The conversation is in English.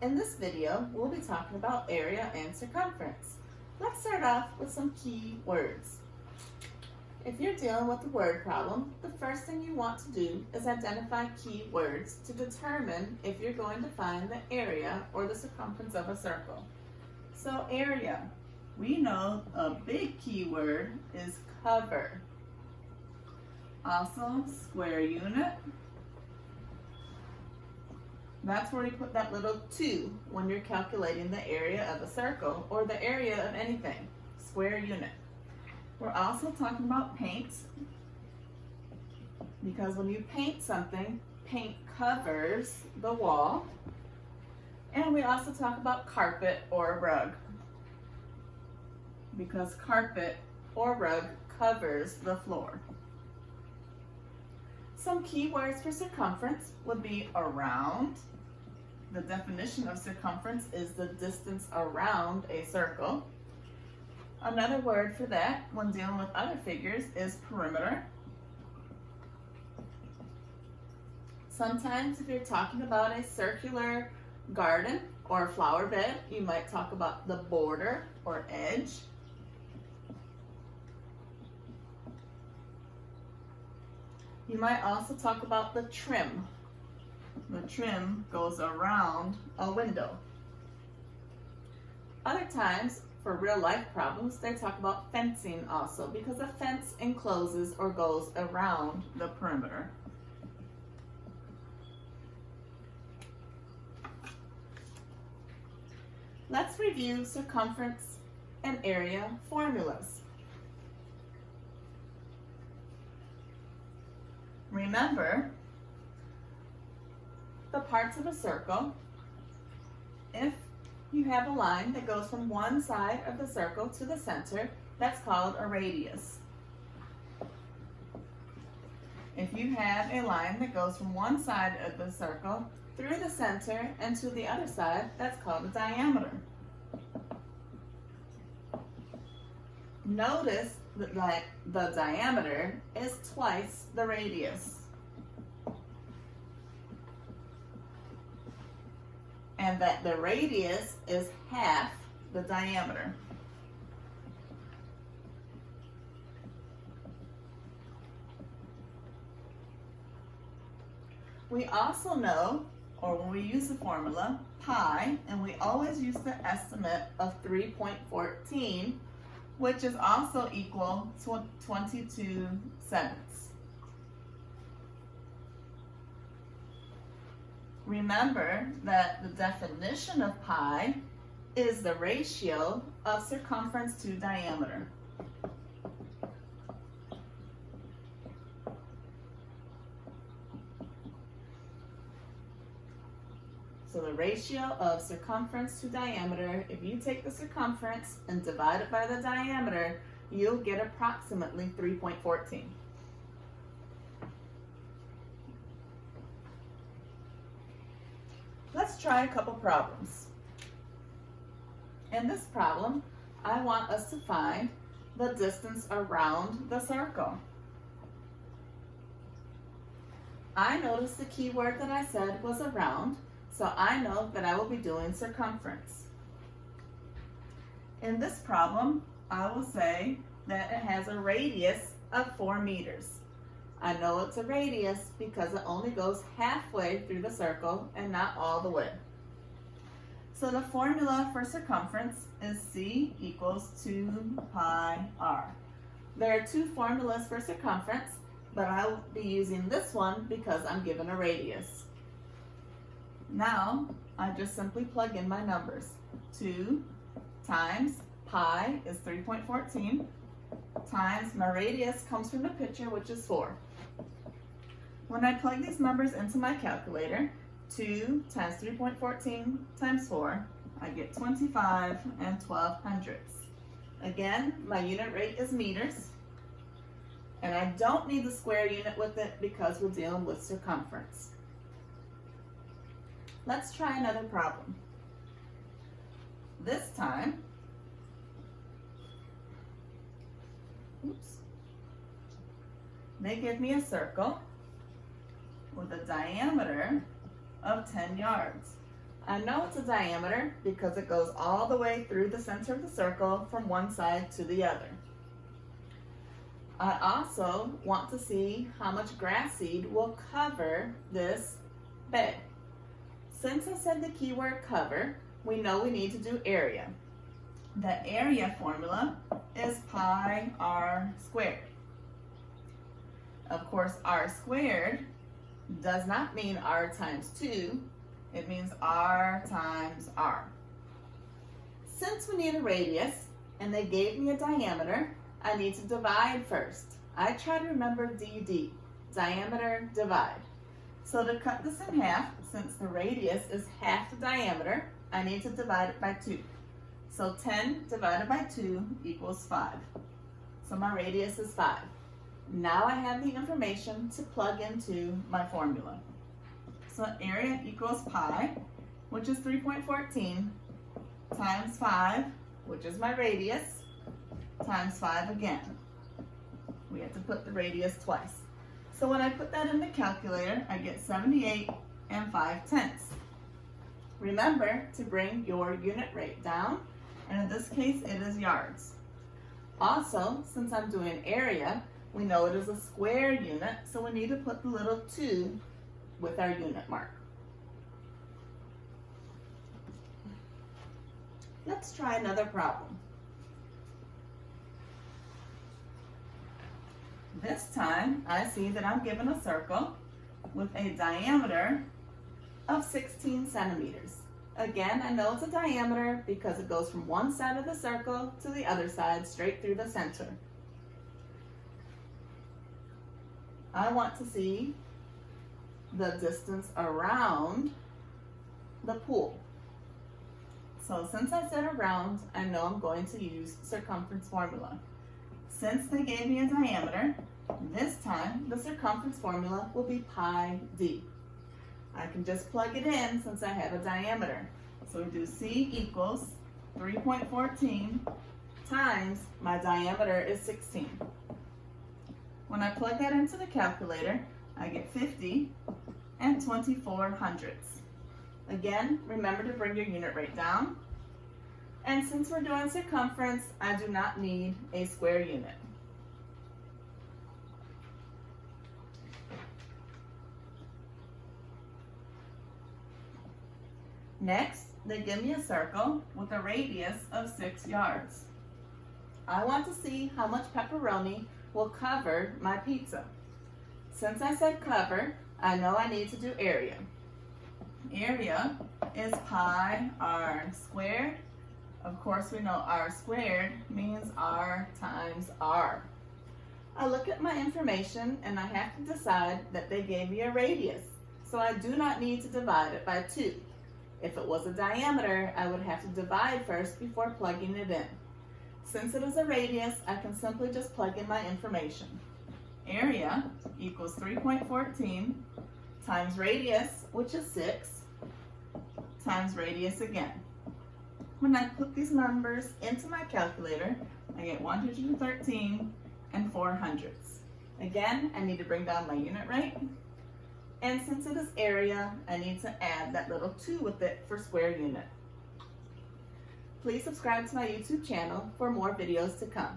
In this video, we'll be talking about area and circumference. Let's start off with some key words. If you're dealing with a word problem, the first thing you want to do is identify key words to determine if you're going to find the area or the circumference of a circle. So area, we know a big key word is cover. Also square unit. That's where you put that little 2 when you're calculating the area of a circle or the area of anything, square unit. We're also talking about paint because when you paint something, paint covers the wall. And we also talk about carpet or rug because carpet or rug covers the floor. Some key words for circumference would be around. The definition of circumference is the distance around a circle. Another word for that when dealing with other figures is perimeter. Sometimes if you're talking about a circular garden or flower bed, you might talk about the border or edge. You might also talk about the trim. The trim goes around a window. Other times, for real life problems, they talk about fencing also because a fence encloses or goes around the perimeter. Let's review circumference and area formulas. Remember the parts of a circle. If you have a line that goes from one side of the circle to the center, that's called a radius. If you have a line that goes from one side of the circle through the center and to the other side, that's called a diameter. Notice that the diameter is twice the radius. And that the radius is half the diameter. We also know, or when we use the formula, pi, and we always use the estimate of 3.14, which is also equal to 22 sevenths. Remember that the definition of pi is the ratio of circumference to diameter. So the ratio of circumference to diameter, if you take the circumference and divide it by the diameter, you'll get approximately 3.14. Let's try a couple problems. In this problem, I want us to find the distance around the circle. I noticed the key word that I said was around, so I know that I will be doing circumference. In this problem, I will say that it has a radius of 4 meters. I know it's a radius because it only goes halfway through the circle and not all the way. So the formula for circumference is C equals 2 pi r. There are 2 formulas for circumference, but I'll be using this one because I'm given a radius. Now, I just simply plug in my numbers. 2 times pi is 3.14 times my radius comes from the picture, which is 4. When I plug these numbers into my calculator, 2 times 3.14 times 4, I get 25 and 12/100. Again, my unit rate is meters, and I don't need the square unit with it because we're dealing with circumference. Let's try another problem. This time, they give me a circle with a diameter of 10 yards. I know it's a diameter because it goes all the way through the center of the circle from one side to the other. I also want to see how much grass seed will cover this bed. Since I said the keyword cover, we know we need to do area. The area formula is pi r squared. Of course, r squared does not mean r times 2. It means r times r. Since we need a radius and they gave me a diameter, I need to divide first. I try to remember DD, diameter divide. So to cut this in half, since the radius is half the diameter, I need to divide it by 2. So 10 divided by 2 equals 5. So my radius is 5. Now I have the information to plug into my formula. So area equals pi, which is 3.14, times 5, which is my radius, times 5 again. We have to put the radius twice. So when I put that in the calculator, I get 78 and 5/10. Remember to bring your unit rate down, and in this case it is yards. Also, since I'm doing area, we know it is a square unit, so we need to put the little 2 with our unit mark. Let's try another problem. This time, I see that I'm given a circle with a diameter of 16 centimeters. Again, I know it's a diameter because it goes from one side of the circle to the other side, straight through the center. I want to see the distance around the pool. So since I said around, I know I'm going to use circumference formula. Since they gave me a diameter, this time the circumference formula will be pi d. I can just plug it in since I have a diameter. So we do C equals 3.14 times my diameter is 16. When I plug that into the calculator, I get 50 and 24 hundredths. Again, remember to bring your unit rate down. And since we're doing circumference, I do not need a square unit. Next, they give me a circle with a radius of 6 yards. I want to see how much pepperoni will cover my pizza. Since I said cover, I know I need to do area. Area is pi r squared. Of course, we know r squared means r times r. I look at my information and I have to decide that they gave me a radius, so I do not need to divide it by 2. If it was a diameter, I would have to divide first before plugging it in. Since it is a radius, I can simply just plug in my information. Area equals 3.14 times radius, which is 6, times radius again. When I put these numbers into my calculator, I get 113 and 4 hundredths. Again, I need to bring down my unit rate. And since it is area, I need to add that little 2 with it for square unit. Please subscribe to my YouTube channel for more videos to come.